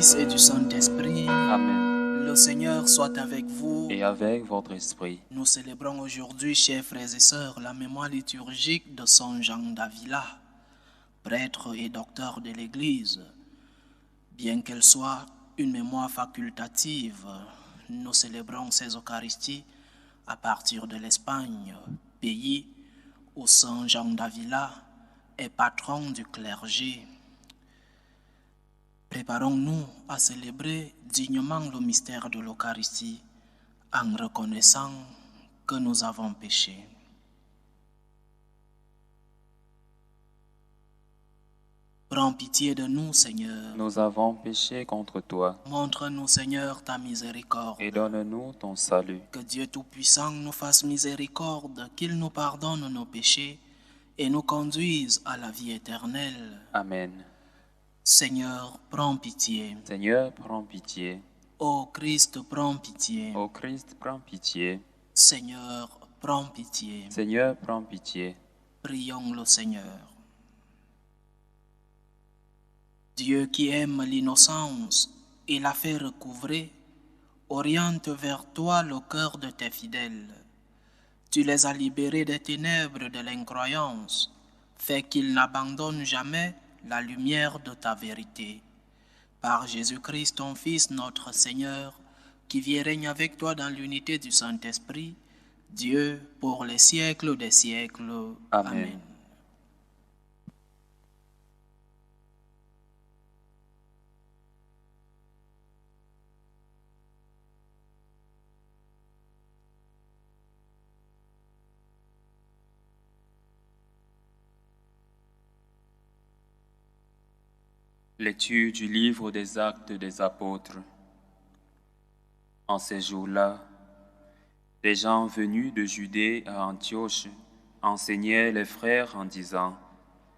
Fils et du Saint-Esprit. Amen. Le Seigneur soit avec vous. Et avec votre esprit. Nous célébrons aujourd'hui, chers frères et sœurs, la mémoire liturgique de Saint Jean d'Avila, prêtre et docteur de l'Église. Bien qu'elle soit une mémoire facultative, nous célébrons ces Eucharisties à partir de l'Espagne, pays où Saint Jean d'Avila est patron du clergé. Préparons-nous à célébrer dignement le mystère de l'Eucharistie en reconnaissant que nous avons péché. Prends pitié de nous, Seigneur. Nous avons péché contre toi. Montre-nous, Seigneur, ta miséricorde. Et donne-nous ton salut. Que Dieu Tout-Puissant nous fasse miséricorde, qu'il nous pardonne nos péchés et nous conduise à la vie éternelle. Amen. Seigneur, prends pitié. Seigneur, prends pitié. Ô Christ, prends pitié. Ô Christ, prends pitié. Seigneur, prends pitié. Seigneur, prends pitié. Prions le Seigneur. Dieu qui aime l'innocence et la fait recouvrer, oriente vers toi le cœur de tes fidèles. Tu les as libérés des ténèbres de l'incroyance, fais qu'ils n'abandonnent jamais la lumière de ta vérité. Par Jésus-Christ, ton Fils, notre Seigneur, qui vit et règne avec toi dans l'unité du Saint-Esprit, Dieu pour les siècles des siècles. Amen. Amen. Lecture du livre des Actes des Apôtres. En ces jours-là, des gens venus de Judée à Antioche enseignaient les frères en disant :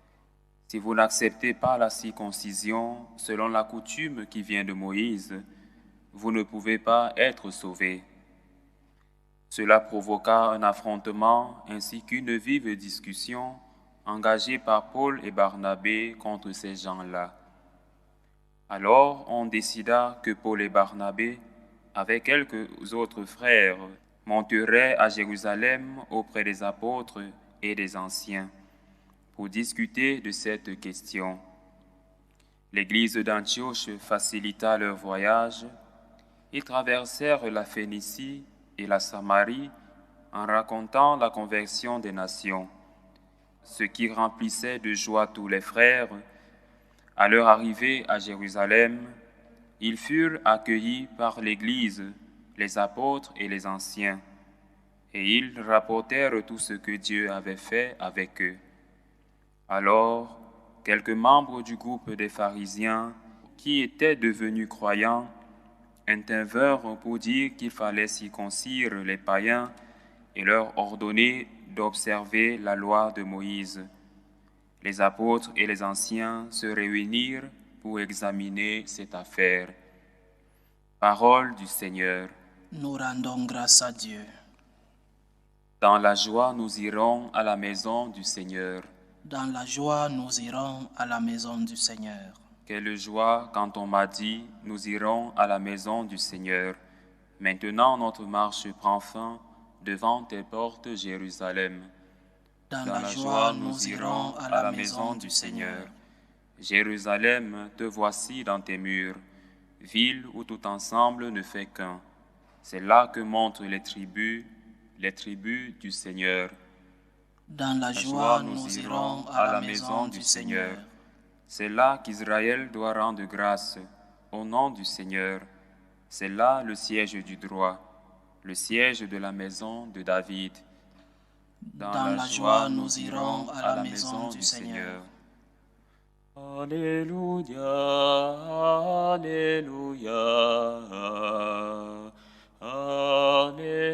« Si vous n'acceptez pas la circoncision selon la coutume qui vient de Moïse, vous ne pouvez pas être sauvés. » Cela provoqua un affrontement ainsi qu'une vive discussion engagée par Paul et Barnabé contre ces gens-là. Alors on décida que Paul et Barnabé, avec quelques autres frères, monteraient à Jérusalem auprès des apôtres et des anciens pour discuter de cette question. L'église d'Antioche facilita leur voyage. Ils traversèrent la Phénicie et la Samarie en racontant la conversion des nations, ce qui remplissait de joie tous les frères. À leur arrivée à Jérusalem, ils furent accueillis par l'Église, les apôtres et les anciens, et ils rapportèrent tout ce que Dieu avait fait avec eux. Alors, quelques membres du groupe des pharisiens, qui étaient devenus croyants, intervinrent pour dire qu'il fallait circoncire les païens et leur ordonner d'observer la loi de Moïse. Les apôtres et les anciens se réunirent pour examiner cette affaire. Parole du Seigneur. Nous rendons grâce à Dieu. Dans la joie, nous irons à la maison du Seigneur. Dans la joie, nous irons à la maison du Seigneur. Quelle joie quand on m'a dit, nous irons à la maison du Seigneur. Maintenant notre marche prend fin devant tes portes, Jérusalem. Dans la joie, nous irons à la maison du Seigneur. Jérusalem, te voici dans tes murs, ville où tout ensemble ne fait qu'un. C'est là que montent les tribus du Seigneur. Dans la joie, nous irons à la maison du Seigneur. C'est là qu'Israël doit rendre grâce au nom du Seigneur. C'est là le siège du droit, le siège de la maison de David. Dans la joie, nous irons à la maison du Seigneur. Alléluia, Alléluia, Alléluia.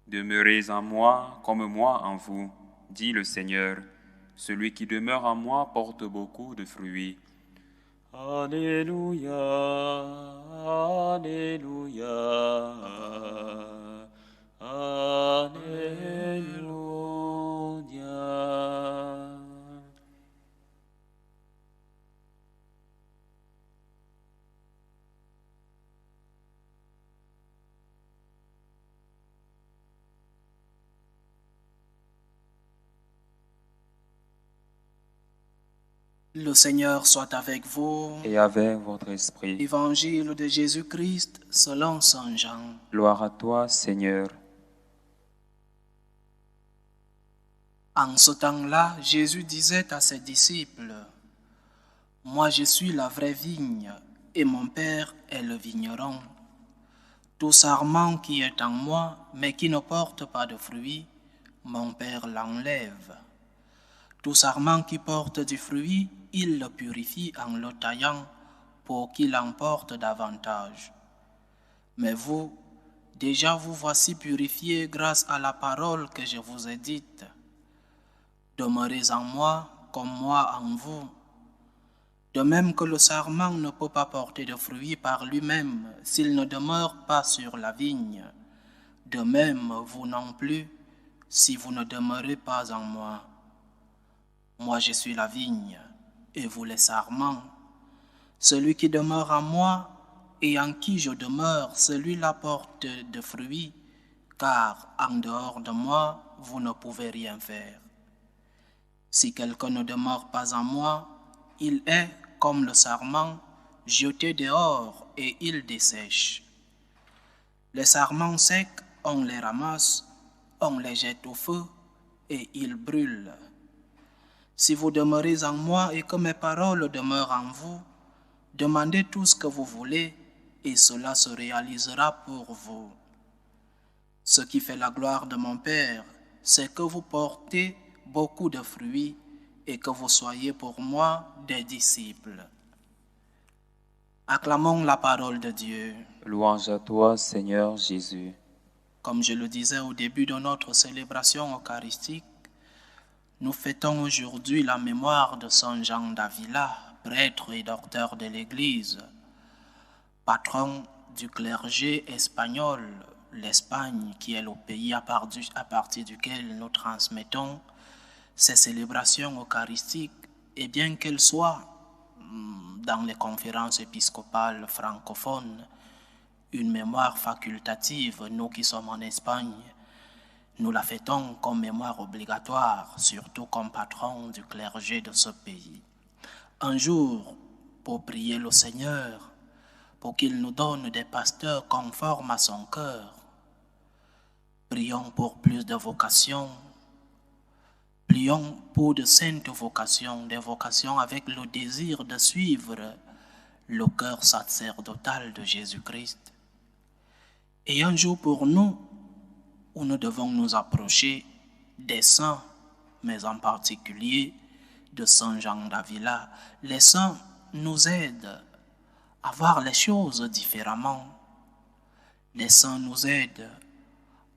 Demeurez en moi comme moi en vous, dit le Seigneur. Celui qui demeure en moi porte beaucoup de fruits. Alléluia, Alléluia, Alléluia. Le Seigneur soit avec vous. et avec votre esprit. Évangile de Jésus-Christ selon Saint Jean. Gloire à toi, Seigneur. En ce temps-là, Jésus disait à ses disciples, « Moi je suis la vraie vigne, et mon Père est le vigneron. Tout sarment qui est en moi, mais qui ne porte pas de fruits, mon Père l'enlève. Tout sarment qui porte du fruit, il le purifie en le taillant pour qu'il en porte davantage. Mais vous, déjà vous voici purifiés grâce à la parole que je vous ai dite. Demeurez en moi comme moi en vous. De même que le sarment ne peut pas porter de fruits par lui-même s'il ne demeure pas sur la vigne, de même vous non plus si vous ne demeurez pas en moi. Moi je suis la vigne et vous les sarments. Celui qui demeure en moi et en qui je demeure, celui-là porte de fruits, car en dehors de moi, vous ne pouvez rien faire. Si quelqu'un ne demeure pas en moi, il est comme le sarment, jeté dehors et il dessèche. Les sarments secs, on les ramasse, on les jette au feu et ils brûlent. Si vous demeurez en moi et que mes paroles demeurent en vous, demandez tout ce que vous voulez et cela se réalisera pour vous. Ce qui fait la gloire de mon Père, c'est que vous portez beaucoup de fruits et que vous soyez pour moi des disciples. Acclamons la parole de Dieu. Louange à toi, Seigneur Jésus. Comme je le disais au début de notre célébration eucharistique, nous fêtons aujourd'hui la mémoire de Saint Jean d'Avila, prêtre et docteur de l'Église, patron du clergé espagnol, l'Espagne qui est le pays à partir duquel nous transmettons ces célébrations eucharistiques, et bien qu'elles soient dans les conférences épiscopales francophones une mémoire facultative, nous qui sommes en Espagne, nous la fêtons comme mémoire obligatoire, surtout comme patron du clergé de ce pays. Un jour, pour prier le Seigneur, pour qu'il nous donne des pasteurs conformes à son cœur, prions pour plus de vocations, prions pour de saintes vocations, des vocations avec le désir de suivre le cœur sacerdotal de Jésus-Christ. Et un jour pour nous, où nous devons nous approcher des saints, mais en particulier de Saint Jean d'Avila. Les saints nous aident à voir les choses différemment. Les saints nous aident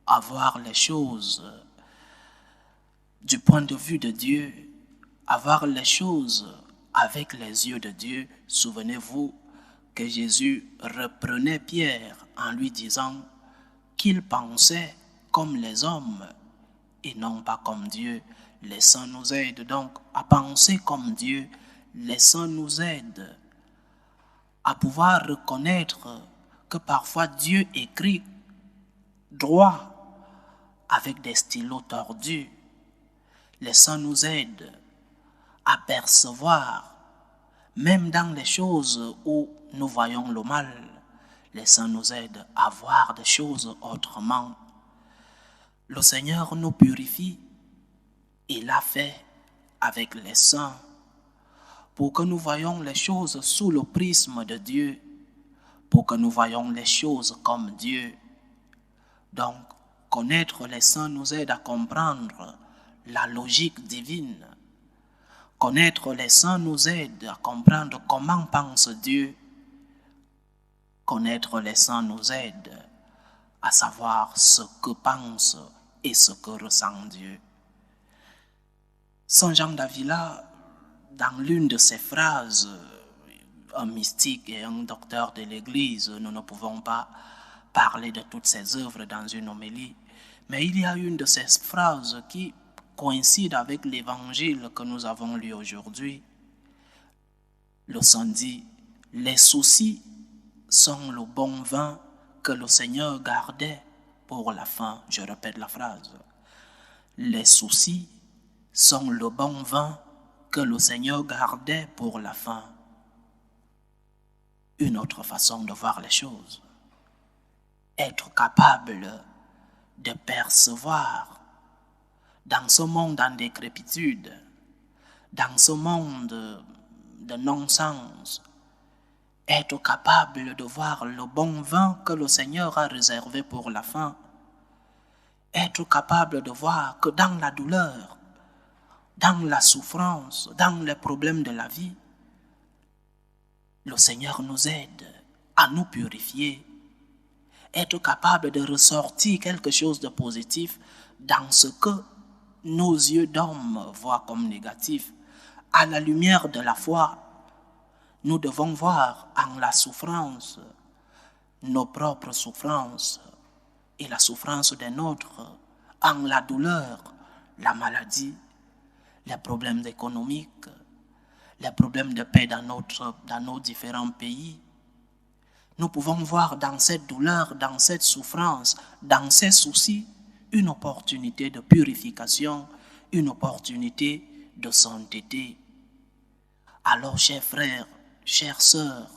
à voir les choses du point de vue de Dieu, à voir les choses avec les yeux de Dieu. Souvenez-vous que Jésus reprenait Pierre en lui disant qu'il pensait comme les hommes et non pas comme Dieu. Les saints nous aident donc à penser comme Dieu. Les saints nous aident à pouvoir reconnaître que parfois Dieu écrit droit avec des stylos tordus. Les saints nous aident à percevoir, même dans les choses où nous voyons le mal, les saints nous aident à voir des choses autrement. Le Seigneur nous purifie, il l'a fait avec les saints, pour que nous voyions les choses sous le prisme de Dieu, pour que nous voyions les choses comme Dieu. Donc, connaître les saints nous aide à comprendre la logique divine. Connaître les saints nous aide à comprendre comment pense Dieu. Connaître les saints nous aide à savoir ce que pense et ce que ressent Dieu. Saint Jean d'Avila, dans l'une de ses phrases, un mystique et un docteur de l'Église, nous ne pouvons pas parler de toutes ses œuvres dans une homélie, mais il y a une de ces phrases qui coïncide avec l'évangile que nous avons lu aujourd'hui. Le saint dit, les soucis sont le bon vin que le Seigneur gardait pour la fin. Je répète la phrase. Les soucis sont le bon vin que le Seigneur gardait pour la fin. Une autre façon de voir les choses. Être capable de percevoir dans ce monde en décrépitude, dans ce monde de non-sens, être capable de voir le bon vin que le Seigneur a réservé pour la fin, être capable de voir que dans la douleur, dans la souffrance, dans les problèmes de la vie, le Seigneur nous aide à nous purifier, être capable de ressortir quelque chose de positif dans ce que nos yeux d'homme voient comme négatif. À la lumière de la foi, nous devons voir en la souffrance nos propres souffrances et la souffrance des autres, en la douleur, la maladie, les problèmes économiques, les problèmes de paix dans nos différents pays. Nous pouvons voir dans cette douleur, dans cette souffrance, dans ces soucis, une opportunité de purification, une opportunité de sainteté. Alors, chers frères, chères sœurs,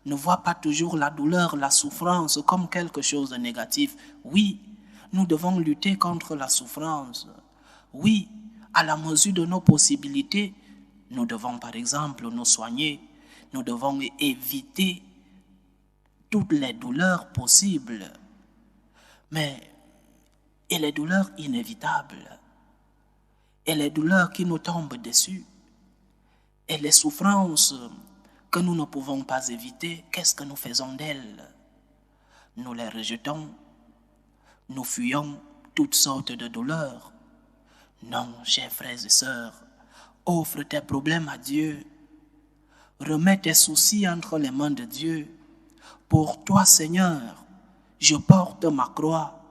ne vois pas toujours la douleur, la souffrance comme quelque chose de négatif. Oui, nous devons lutter contre la souffrance. Oui, à la mesure de nos possibilités, nous devons par exemple nous soigner. Nous devons éviter toutes les douleurs possibles. Mais, et les douleurs inévitables, et les douleurs qui nous tombent dessus, et les souffrances que nous ne pouvons pas éviter, qu'est-ce que nous faisons d'elles? Nous les rejetons, nous fuyons toutes sortes de douleurs. Non, chers frères et sœurs, offre tes problèmes à Dieu, remets tes soucis entre les mains de Dieu. Pour toi, Seigneur, je porte ma croix,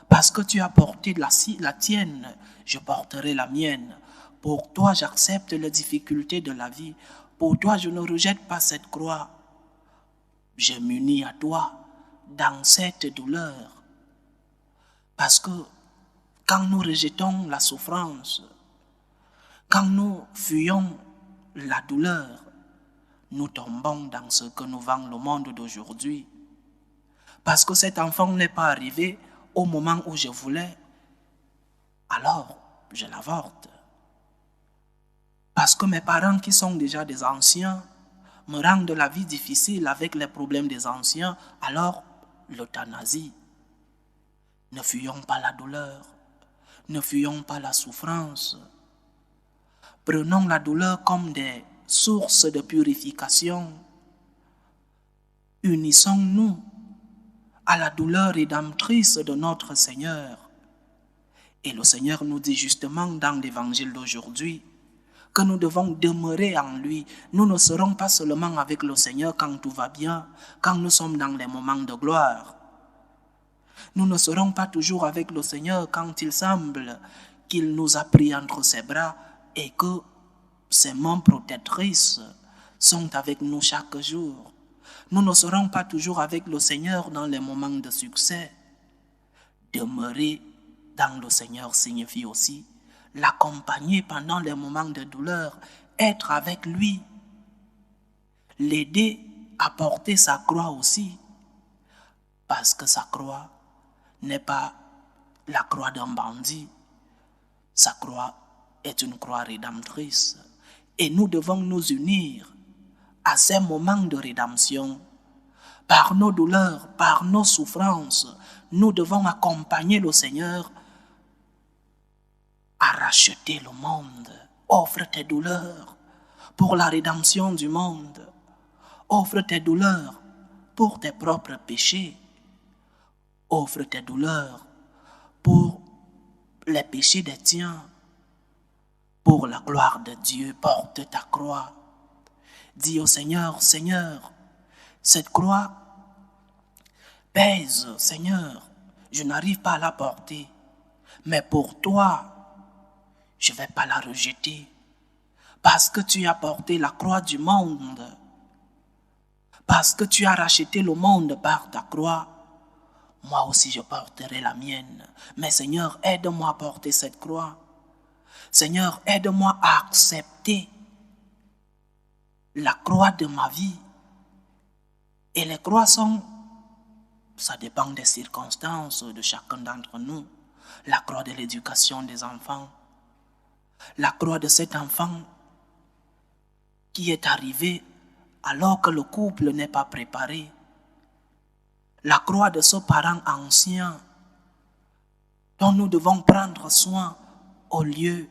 parce que tu as porté la tienne, je porterai la mienne. Pour toi, j'accepte les difficultés de la vie. Pour toi, je ne rejette pas cette croix. Je m'unis à toi dans cette douleur. Parce que quand nous rejetons la souffrance, quand nous fuyons la douleur, nous tombons dans ce que nous vend le monde d'aujourd'hui. Parce que cet enfant n'est pas arrivé au moment où je voulais, alors je l'avorte. Parce que mes parents qui sont déjà des anciens me rendent la vie difficile avec les problèmes des anciens, alors l'euthanasie. Ne fuyons pas la douleur, ne fuyons pas la souffrance. Prenons la douleur comme des sources de purification. Unissons-nous à la douleur rédemptrice de notre Seigneur. Et le Seigneur nous dit justement dans l'évangile d'aujourd'hui que nous devons demeurer en lui. Nous ne serons pas seulement avec le Seigneur quand tout va bien, quand nous sommes dans les moments de gloire. Nous ne serons pas toujours avec le Seigneur quand il semble qu'il nous a pris entre ses bras et que ses mains protectrices sont avec nous chaque jour. Nous ne serons pas toujours avec le Seigneur dans les moments de succès. Demeurer dans le Seigneur signifie aussi l'accompagner pendant les moments de douleur, être avec lui, l'aider à porter sa croix aussi, parce que sa croix n'est pas la croix d'un bandit, sa croix est une croix rédemptrice, et nous devons nous unir à ces moments de rédemption. Par nos douleurs, par nos souffrances, nous devons accompagner le Seigneur à racheter le monde. Offre tes douleurs pour la rédemption du monde. Offre tes douleurs pour tes propres péchés. Offre tes douleurs pour les péchés des tiens. Pour la gloire de Dieu, porte ta croix. Dis au Seigneur, Seigneur, cette croix pèse, Seigneur, je n'arrive pas à la porter. Mais pour toi, je ne vais pas la rejeter. Parce que tu as porté la croix du monde. Parce que tu as racheté le monde par ta croix. Moi aussi je porterai la mienne. Mais Seigneur, aide-moi à porter cette croix. Seigneur, aide-moi à accepter la croix de ma vie. Et les croix ça dépend des circonstances de chacun d'entre nous. La croix de l'éducation des enfants, la croix de cet enfant qui est arrivé alors que le couple n'est pas préparé, la croix de ce parent ancien dont nous devons prendre soin au lieu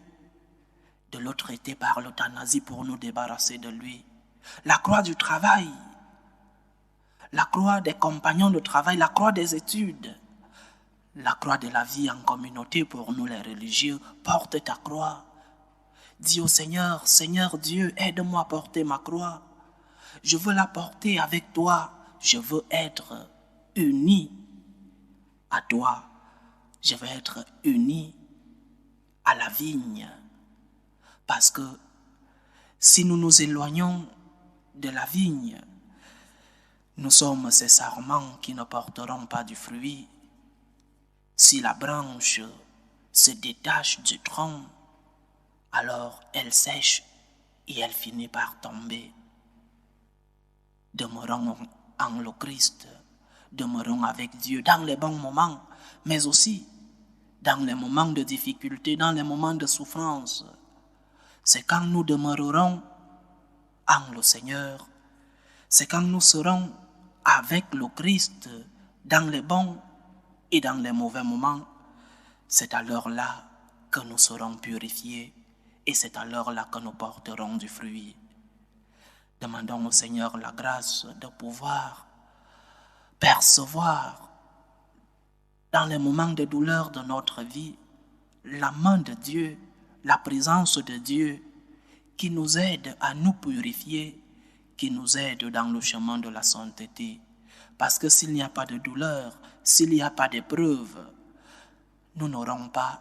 de le traiter par l'euthanasie pour nous débarrasser de lui, la croix du travail, la croix des compagnons de travail, la croix des études, la croix de la vie en communauté pour nous les religieux. Porte ta croix. Dis au Seigneur, Seigneur Dieu, aide-moi à porter ma croix. Je veux la porter avec toi. Je veux être uni à toi. Je veux être uni à la vigne. Parce que si nous nous éloignons de la vigne, nous sommes ces sarments qui ne porteront pas du fruit. Si la branche se détache du tronc, alors elle sèche et elle finit par tomber. Demeurons en le Christ, demeurons avec Dieu dans les bons moments, mais aussi dans les moments de difficulté, dans les moments de souffrance. C'est quand nous demeurerons en le Seigneur, c'est quand nous serons avec le Christ dans les bons et dans les mauvais moments, c'est alors là que nous serons purifiés et c'est alors là que nous porterons du fruit. Demandons au Seigneur la grâce de pouvoir percevoir dans les moments de douleur de notre vie la main de Dieu, la présence de Dieu qui nous aide à nous purifier, qui nous aide dans le chemin de la sainteté. Parce que s'il n'y a pas de douleur, s'il n'y a pas d'épreuve, nous n'aurons pas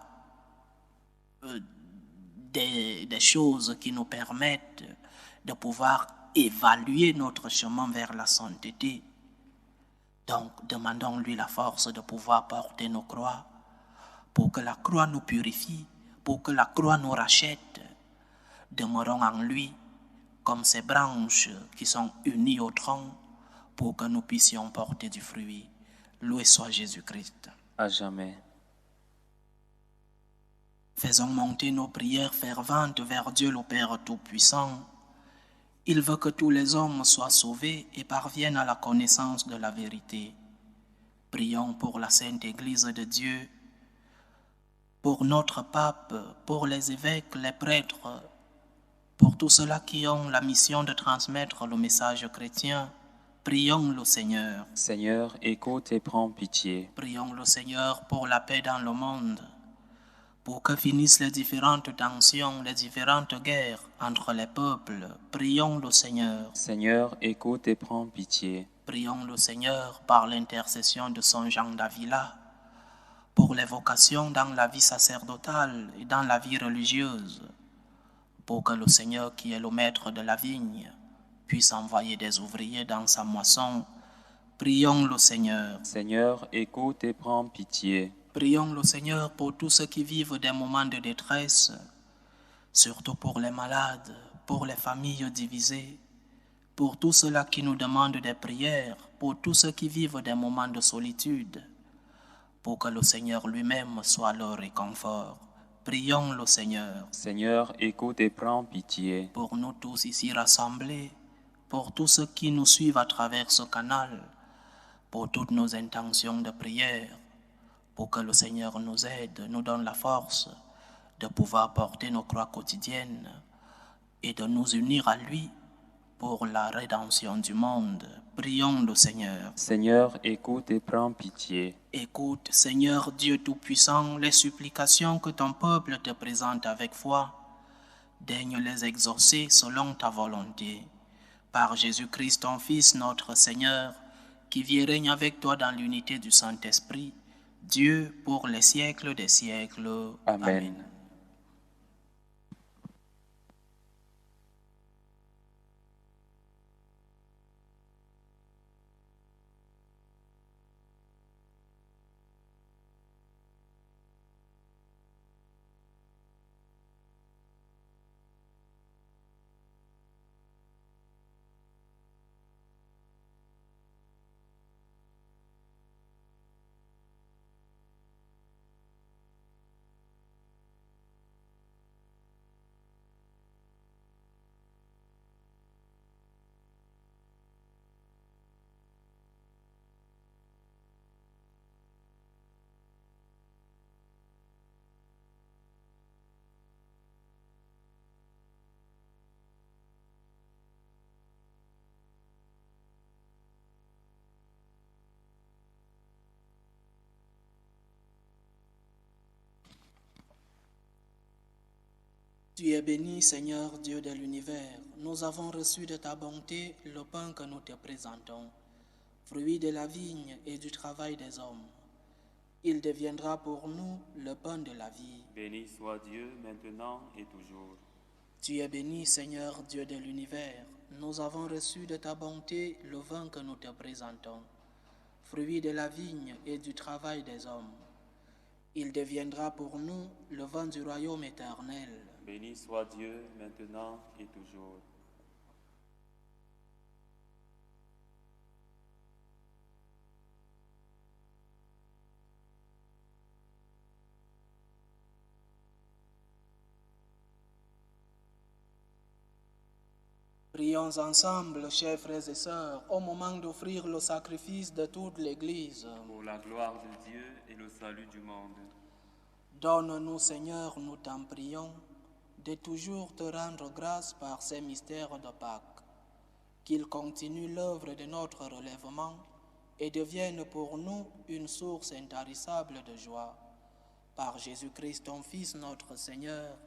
des choses qui nous permettent de pouvoir évaluer notre chemin vers la sainteté. Donc, demandons-lui la force de pouvoir porter nos croix, pour que la croix nous purifie, pour que la croix nous rachète. Demeurons en lui comme ces branches qui sont unies au tronc, pour que nous puissions porter du fruit. Loué soit Jésus-Christ. À jamais. Faisons monter nos prières ferventes vers Dieu le Père Tout-Puissant. Il veut que tous les hommes soient sauvés et parviennent à la connaissance de la vérité. Prions pour la Sainte Église de Dieu, pour notre pape, pour les évêques, les prêtres, pour tous ceux-là qui ont la mission de transmettre le message chrétien. Prions le Seigneur. Seigneur, écoute et prends pitié. Prions le Seigneur pour la paix dans le monde, pour que finissent les différentes tensions, les différentes guerres entre les peuples. Prions le Seigneur. Seigneur, écoute et prends pitié. Prions le Seigneur par l'intercession de Saint Jean d'Avila, pour les vocations dans la vie sacerdotale et dans la vie religieuse, pour que le Seigneur, qui est le maître de la vigne, puisse envoyer des ouvriers dans sa moisson. Prions le Seigneur. Seigneur, écoute et prends pitié. Prions le Seigneur pour tous ceux qui vivent des moments de détresse, surtout pour les malades, pour les familles divisées, pour tous ceux-là qui nous demandent des prières, pour tous ceux qui vivent des moments de solitude, pour que le Seigneur lui-même soit leur réconfort. Prions le Seigneur. Seigneur, écoute et prends pitié. Pour nous tous ici rassemblés, pour tous ceux qui nous suivent à travers ce canal, pour toutes nos intentions de prière, pour que le Seigneur nous aide, nous donne la force de pouvoir porter nos croix quotidiennes et de nous unir à lui pour la rédemption du monde. Prions le Seigneur. Seigneur, écoute et prends pitié. Écoute, Seigneur Dieu Tout-Puissant, les supplications que ton peuple te présente avec foi. Daigne les exaucer selon ta volonté. Par Jésus-Christ, ton Fils, notre Seigneur, qui vit et règne avec toi dans l'unité du Saint-Esprit, Dieu pour les siècles des siècles. Amen. Amen. Tu es béni, Seigneur Dieu de l'univers. Nous avons reçu de ta bonté le pain que nous te présentons, fruit de la vigne et du travail des hommes. Il deviendra pour nous le pain de la vie. Béni soit Dieu maintenant et toujours. Tu es béni, Seigneur Dieu de l'univers. Nous avons reçu de ta bonté le vin que nous te présentons, fruit de la vigne et du travail des hommes. Il deviendra pour nous le vin du royaume éternel. Béni soit Dieu maintenant et toujours. Prions ensemble, chers frères et sœurs, au moment d'offrir le sacrifice de toute l'Église. Pour la gloire de Dieu et le salut du monde. Donne-nous, Seigneur, nous t'en prions, de toujours te rendre grâce par ces mystères de Pâques, qu'ils continuent l'œuvre de notre relèvement et deviennent pour nous une source intarissable de joie. Par Jésus-Christ, ton Fils, notre Seigneur,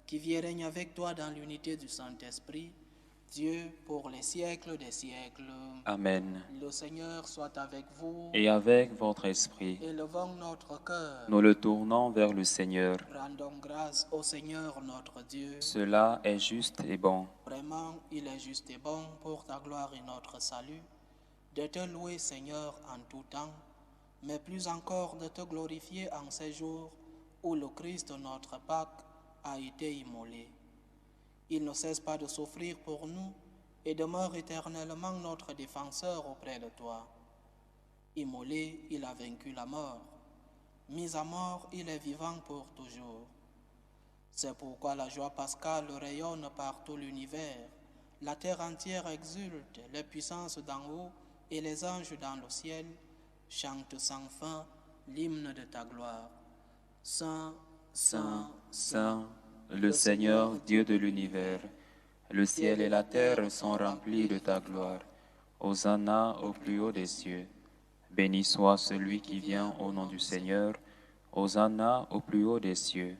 qui vit et règne avec toi dans l'unité du Saint-Esprit, Dieu pour les siècles des siècles. Amen. Le Seigneur soit avec vous. Et avec votre esprit, Élevons notre cœur. nous le tournons vers le Seigneur. Rendons grâce au Seigneur notre Dieu. Cela est juste et bon. Vraiment, il est juste et bon pour ta gloire et notre salut, de te louer, Seigneur, en tout temps, mais plus encore de te glorifier en ces jours où le Christ, notre Pâque, a été immolé. Il ne cesse pas de souffrir pour nous et demeure éternellement notre défenseur auprès de toi. Immolé, il a vaincu la mort. Mis à mort, il est vivant pour toujours. C'est pourquoi la joie pascale rayonne par tout l'univers. La terre entière exulte, les puissances d'en haut et les anges dans le ciel chantent sans fin l'hymne de ta gloire. Saint, Saint, Saint, le Seigneur, Dieu de l'univers, le ciel et la terre sont remplis de ta gloire. Hosanna au plus haut des cieux. Béni soit celui qui vient au nom du Seigneur. Hosanna au plus haut des cieux.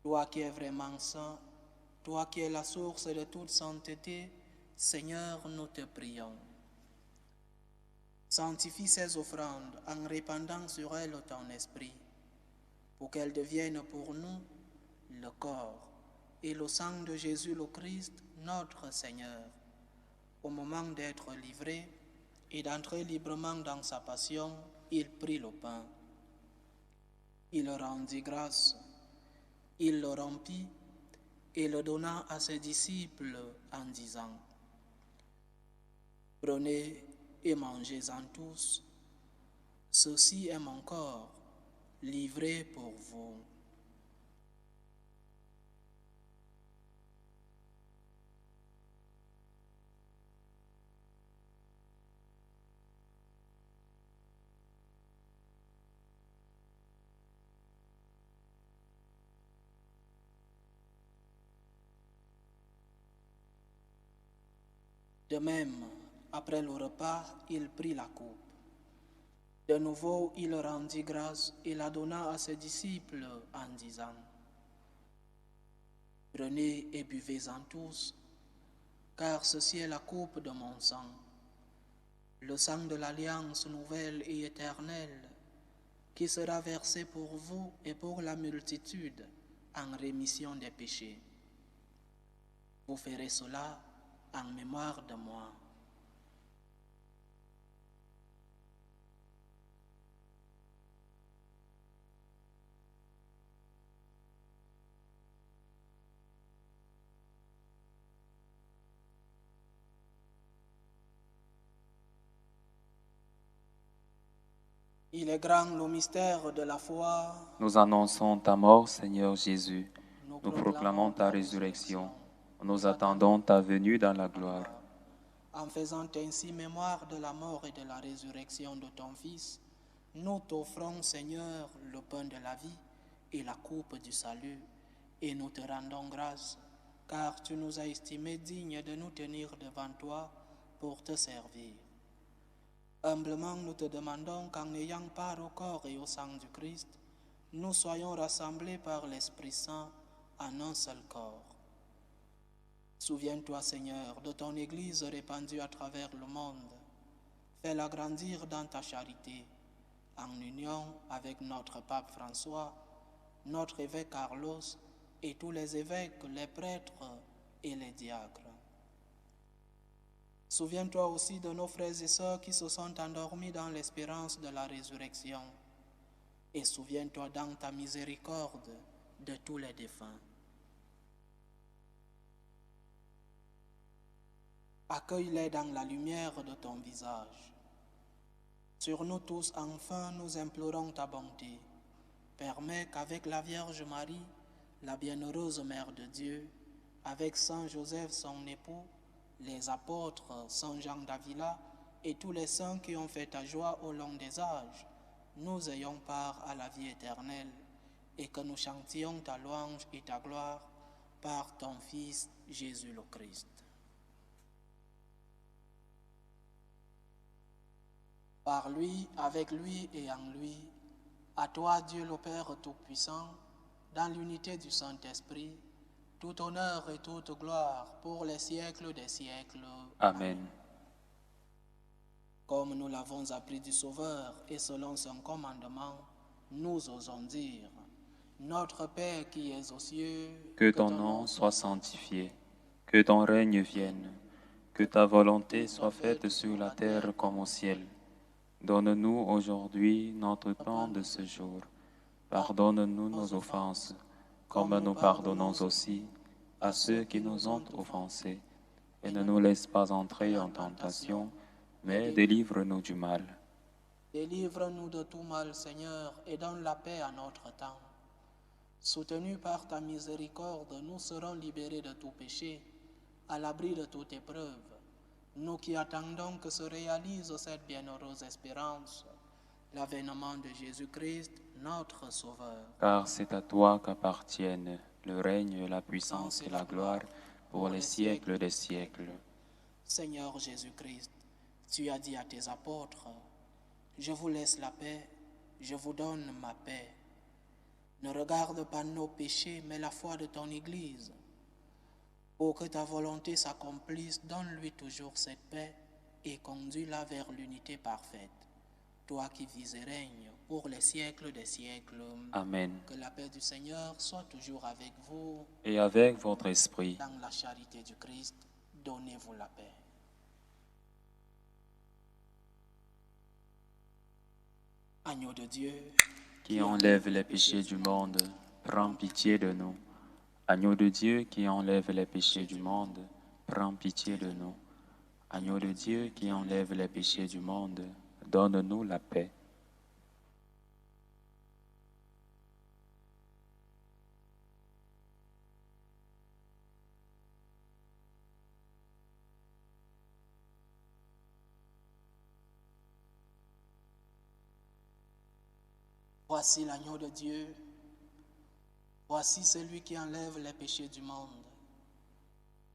Toi qui es vraiment saint, toi qui es la source de toute sainteté, Seigneur, nous te prions. Sanctifie ces offrandes en répandant sur elles ton esprit, pour qu'elles deviennent pour nous le corps et le sang de Jésus le Christ, notre Seigneur. Au moment d'être livré et d'entrer librement dans sa passion, il prit le pain. Il rendit grâce, il le rompit et le donna à ses disciples en disant : « Prenez et mangez-en tous, ceci est mon corps, livré pour vous. » De même, après le repas, il prit la coupe. De nouveau, il rendit grâce et la donna à ses disciples en disant : « Prenez et buvez-en tous, car ceci est la coupe de mon sang, le sang de l'alliance nouvelle et éternelle, qui sera versé pour vous et pour la multitude en rémission des péchés. Vous ferez cela en mémoire de moi. » Il est grand le mystère de la foi. Nous annonçons ta mort, Seigneur Jésus. Nous proclamons ta résurrection. Nous attendons ta venue dans la gloire. En faisant ainsi mémoire de la mort et de la résurrection de ton Fils, nous t'offrons, Seigneur, le pain de la vie et la coupe du salut, et nous te rendons grâce, car tu nous as estimés dignes de nous tenir devant toi pour te servir. Humblement, nous te demandons qu'en ayant part au corps et au sang du Christ, nous soyons rassemblés par l'Esprit Saint en un seul corps. Souviens-toi, Seigneur, de ton Église répandue à travers le monde. Fais-la grandir dans ta charité, en union avec notre pape François, notre évêque Carlos et tous les évêques, les prêtres et les diacres. Souviens-toi aussi de nos frères et sœurs qui se sont endormis dans l'espérance de la résurrection. Et souviens-toi dans ta miséricorde de tous les défunts. Accueille-les dans la lumière de ton visage. Sur nous tous, enfin, nous implorons ta bonté. Permets qu'avec la Vierge Marie, la bienheureuse Mère de Dieu, avec Saint Joseph, son époux, les apôtres, Saint Jean d'Avila et tous les saints qui ont fait ta joie au long des âges, nous ayons part à la vie éternelle et que nous chantions ta louange et ta gloire par ton Fils Jésus le Christ. Par lui, avec lui et en lui, à toi Dieu le Père Tout-Puissant, dans l'unité du Saint-Esprit, tout honneur et toute gloire pour les siècles des siècles. Amen. Comme nous l'avons appris du Sauveur et selon son commandement, nous osons dire, Notre Père qui es aux cieux, que ton nom soit sanctifié, que ton règne vienne, que ta volonté soit faite sur la terre comme au ciel. Donne-nous aujourd'hui notre pain de ce jour. Pardonne-nous nos offenses, comme nous pardonnons aussi à ceux qui nous ont offensés. Et ne nous laisse pas entrer en tentation, mais délivre-nous du mal. Délivre-nous de tout mal, Seigneur, et donne la paix à notre temps. Soutenus par ta miséricorde, nous serons libérés de tout péché, à l'abri de toute épreuve. Nous qui attendons que se réalise cette bienheureuse espérance, l'avènement de Jésus-Christ, notre Sauveur. Car c'est à toi qu'appartiennent le règne, la puissance et la gloire pour les siècles des siècles. Seigneur Jésus-Christ, tu as dit à tes apôtres, « Je vous laisse la paix, je vous donne ma paix. Ne regarde pas nos péchés, mais la foi de ton Église. Pour que ta volonté s'accomplisse, donne-lui toujours cette paix et conduis-la vers l'unité parfaite. Toi qui vis et règnes pour les siècles des siècles. Amen. Que la paix du Seigneur soit toujours avec vous. Et avec votre esprit. Dans la charité du Christ, donnez-vous la paix. Agneau de Dieu, qui enlève les péchés du monde, prends pitié de nous. Agneau de Dieu qui enlève les péchés du monde, prends pitié de nous. Agneau de Dieu qui enlève les péchés du monde, donne-nous la paix. Voici l'agneau de Dieu. Voici celui qui enlève les péchés du monde.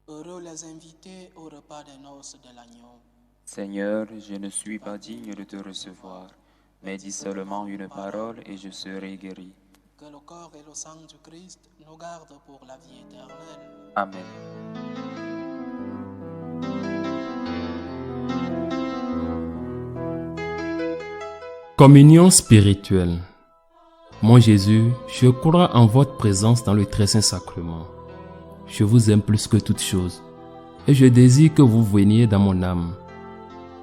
Heureux les invités au repas des noces de l'agneau. Seigneur, je ne suis pas digne de te recevoir, mais dis seulement une parole et je serai guéri. Que le corps et le sang du Christ nous gardent pour la vie éternelle. Amen. Communion spirituelle. Mon Jésus, je crois en votre présence dans le très saint sacrement. Je vous aime plus que toute chose, et je désire que vous veniez dans mon âme.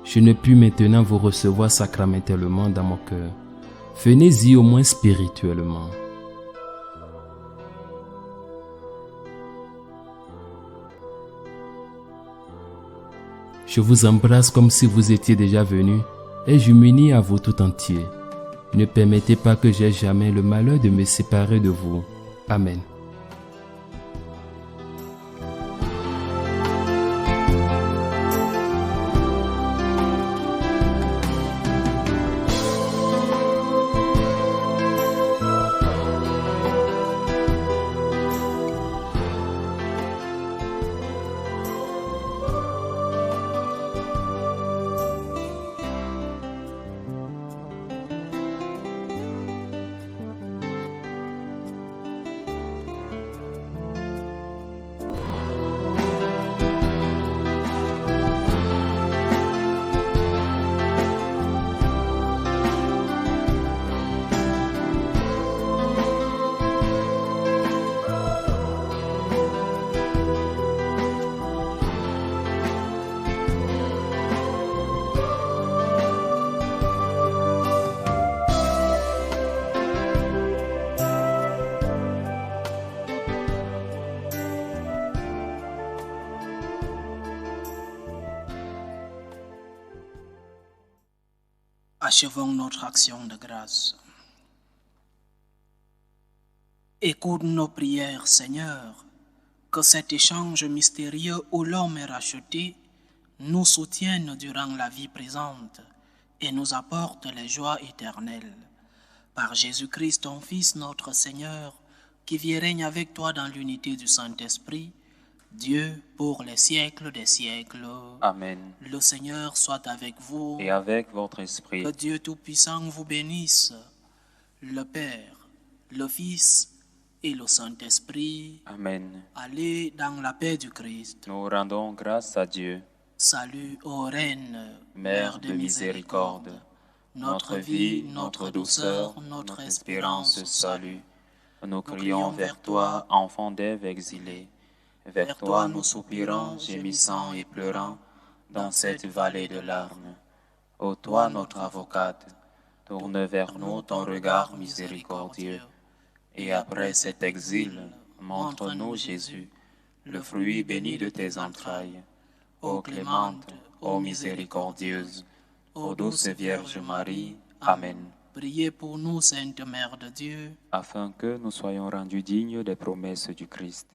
Je ne puis maintenant vous recevoir sacramentellement dans mon cœur. Venez-y au moins spirituellement. Je vous embrasse comme si vous étiez déjà venu, et je m'unis à vous tout entier. Ne permettez pas que j'aie jamais le malheur de me séparer de vous. Amen. Achevons notre action de grâce. Écoute nos prières, Seigneur, que cet échange mystérieux où l'homme est racheté nous soutienne durant la vie présente et nous apporte les joies éternelles. Par Jésus-Christ, ton Fils, notre Seigneur, qui vit et règne avec toi dans l'unité du Saint-Esprit, Dieu pour les siècles des siècles. Amen. Le Seigneur soit avec vous. Et avec votre esprit. Que Dieu Tout-Puissant vous bénisse, le Père, le Fils et le Saint-Esprit. Amen. Allez dans la paix du Christ. Nous rendons grâce à Dieu. Salut, ô Reine, Mère de miséricorde, notre vie, notre douceur, notre espérance, salut. Nous crions vers toi, enfant d'Ève exilé. Vers toi nous soupirons, gémissant et pleurant, dans cette vallée de larmes. Ô toi, notre avocate, tourne vers nous ton regard miséricordieux. Et après cet exil, montre-nous Jésus, le fruit béni de tes entrailles. Ô clémente, ô miséricordieuse, ô douce Vierge Marie. Amen. Priez pour nous, Sainte Mère de Dieu, Afin que nous soyons rendus dignes des promesses du Christ.